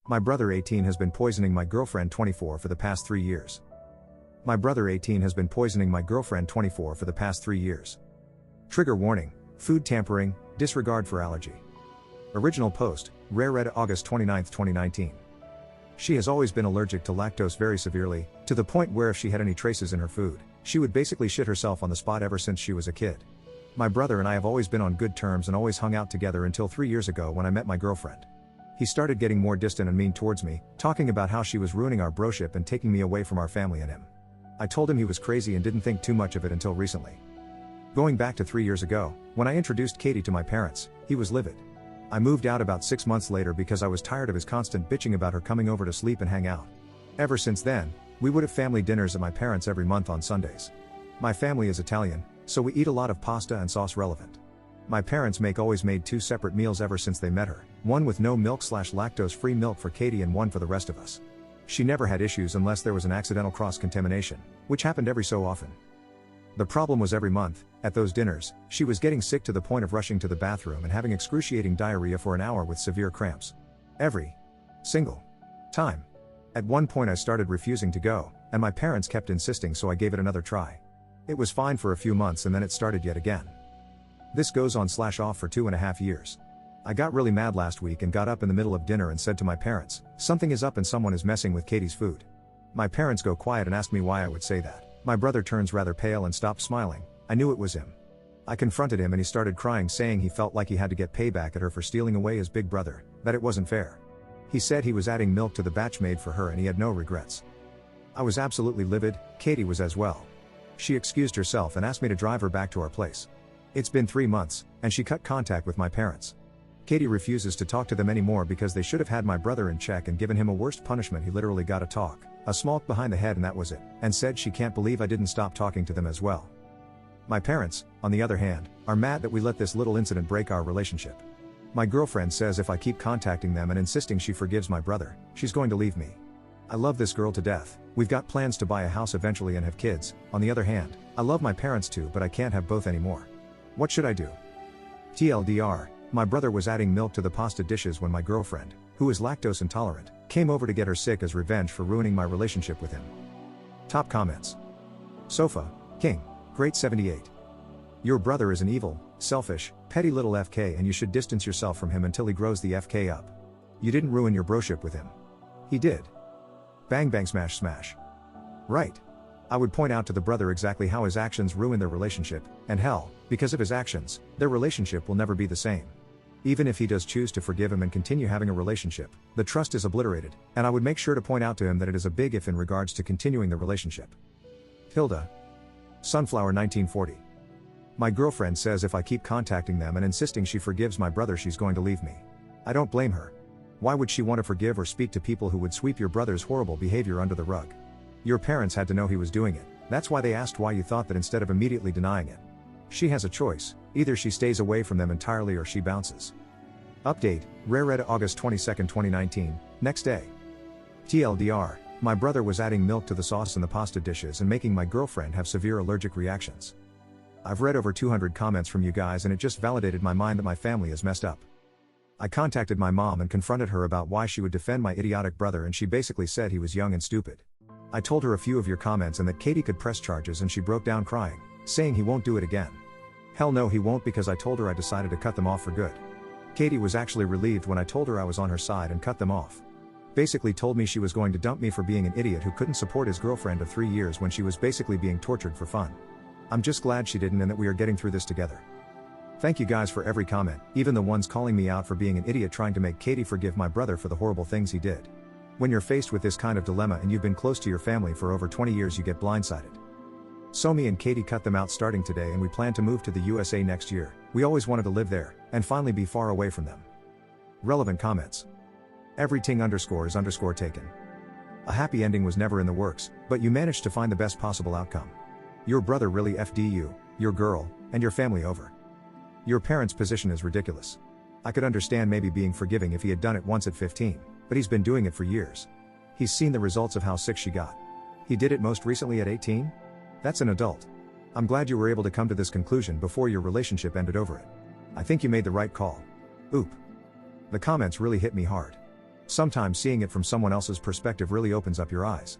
My brother 18 has been poisoning my girlfriend 24 for the past 3 years. My brother 18 has been poisoning my girlfriend 24 for the past 3 years. Trigger warning, food tampering, disregard for allergy. Original post, read August 29, 2019. She has always been allergic to lactose very severely, to the point where if she had any traces in her food, she would basically shit herself on the spot ever since she was a kid. My brother and I have always been on good terms and always hung out together until 3 years ago when I met my girlfriend. He started getting more distant and mean towards me, talking about how she was ruining our broship and taking me away from our family and him. I told him he was crazy and didn't think too much of it until recently. Going back to 3 years ago, when I introduced Katie to my parents, he was livid. I moved out about 6 months later because I was tired of his constant bitching about her coming over to sleep and hang out. Ever since then, we would have family dinners at my parents' every month on Sundays. My family is Italian, so we eat a lot of pasta and sauce relevant. My parents always made 2 separate meals ever since they met her, one with no milk/lactose-free milk for Katie and one for the rest of us. She never had issues unless there was an accidental cross-contamination, which happened every so often. The problem was every month, at those dinners, she was getting sick to the point of rushing to the bathroom and having excruciating diarrhea for an hour with severe cramps. Every single time. At one point I started refusing to go, and my parents kept insisting, so I gave it another try. It was fine for a few months and then it started yet again. This goes on/off for 2.5 years. I got really mad last week and got up in the middle of dinner and said to my parents, "Something is up and someone is messing with Katie's food." My parents go quiet and ask me why I would say that. My brother turns rather pale and stops smiling. I knew it was him. I confronted him and he started crying, saying he felt like he had to get payback at her for stealing away his big brother, that it wasn't fair. He said he was adding milk to the batch made for her and he had no regrets. I was absolutely livid. Katie was as well. She excused herself and asked me to drive her back to our place. It's been 3 months, and she cut contact with my parents. Katie refuses to talk to them anymore because they should have had my brother in check and given him a worse punishment. He literally got a talk, a smack behind the head, and that was it, and said she can't believe I didn't stop talking to them as well. My parents, on the other hand, are mad that we let this little incident break our relationship. My girlfriend says if I keep contacting them and insisting she forgives my brother, she's going to leave me. I love this girl to death. We've got plans to buy a house eventually and have kids. On the other hand, I love my parents too, but I can't have both anymore. What should I do? TLDR, my brother was adding milk to the pasta dishes when my girlfriend, who is lactose intolerant, came over to get her sick as revenge for ruining my relationship with him. Top comments. Sofa King, Great 78. Your brother is an evil, selfish, petty little FK and you should distance yourself from him until he grows the FK up. You didn't ruin your broship with him. He did. Bang bang smash smash. Right. I would point out to the brother exactly how his actions ruin their relationship, and hell, because of his actions, their relationship will never be the same. Even if he does choose to forgive him and continue having a relationship, the trust is obliterated, and I would make sure to point out to him that it is a big if in regards to continuing the relationship. Hilda. Sunflower 1940. My girlfriend says if I keep contacting them and insisting she forgives my brother, she's going to leave me. I don't blame her. Why would she want to forgive or speak to people who would sweep your brother's horrible behavior under the rug? Your parents had to know he was doing it. That's why they asked why you thought that instead of immediately denying it. She has a choice. Either she stays away from them entirely or she bounces. Update, read August 22, 2019, next day. TLDR, my brother was adding milk to the sauce in the pasta dishes and making my girlfriend have severe allergic reactions. I've read over 200 comments from you guys and it just validated my mind that my family is messed up. I contacted my mom and confronted her about why she would defend my idiotic brother, and she basically said he was young and stupid. I told her a few of your comments and that Katie could press charges, and she broke down crying, saying he won't do it again. Hell no, he won't, because I told her I decided to cut them off for good. Katie was actually relieved when I told her I was on her side and cut them off. Basically told me she was going to dump me for being an idiot who couldn't support his girlfriend of 3 years when she was basically being tortured for fun. I'm just glad she didn't and that we are getting through this together. Thank you guys for every comment, even the ones calling me out for being an idiot trying to make Katie forgive my brother for the horrible things he did. When you're faced with this kind of dilemma and you've been close to your family for over 20 years, you get blindsided. So me and Katie cut them out starting today, and we plan to move to the USA next year. We always wanted to live there, and finally be far away from them. Relevant comments. Everything _ is taken. A happy ending was never in the works, but you managed to find the best possible outcome. Your brother really FD you, your girl, and your family over. Your parents' position is ridiculous. I could understand maybe being forgiving if he had done it once at 15, but he's been doing it for years. He's seen the results of how sick she got. He did it most recently at 18? That's an adult. I'm glad you were able to come to this conclusion before your relationship ended over it. I think you made the right call. Oop. The comments really hit me hard. Sometimes seeing it from someone else's perspective really opens up your eyes.